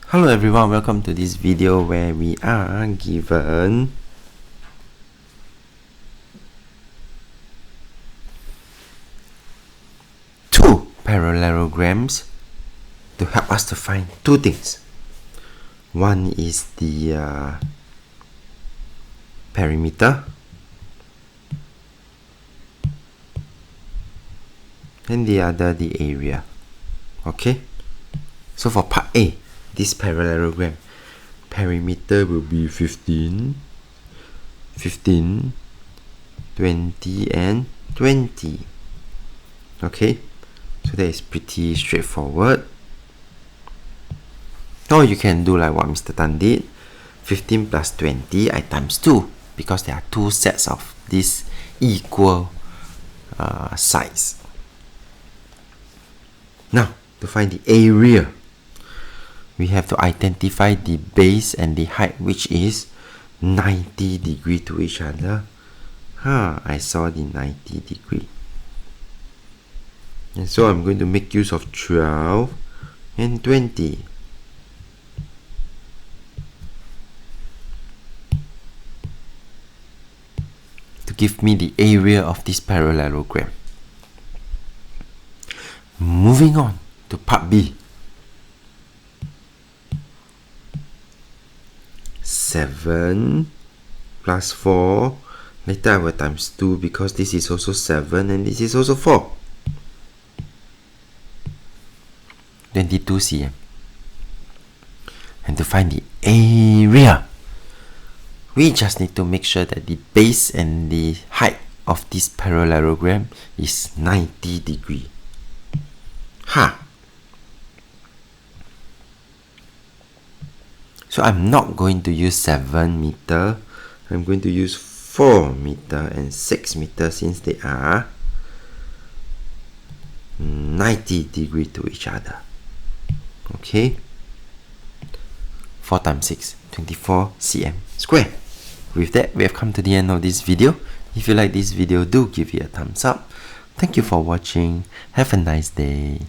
Hello everyone, welcome to this video where we are given two parallelograms to help us to find two things. One is the perimeter and the other the area. Okay, so for part A, this parallelogram, perimeter will be 15, 15, 20 and 20. Okay, so that is pretty straightforward. Or you can do like what Mr. Tan did, 15 plus 20 I times 2, because there are two sets of this equal size. Now, to find the area, we have to identify the base and the height, which is 90 degrees to each other. I saw the 90 degree. And so I'm going to make use of 12 and 20. To give me the area of this parallelogram. Moving on to part B. 7 plus 4. Later I will times 2 because this is also 7 and this is also 4. 22 cm. And to find the area, we just need to make sure that the base and the height of this parallelogram is 90 degrees. So I'm not going to use 7 meter. I'm going to use 4 meter and 6 meter since they are 90 degrees to each other. Okay, 4 times 6, 24 cm square. With that, we have come to the end of this video. If you like this video, do give it a thumbs up. Thank you for watching. Have a nice day.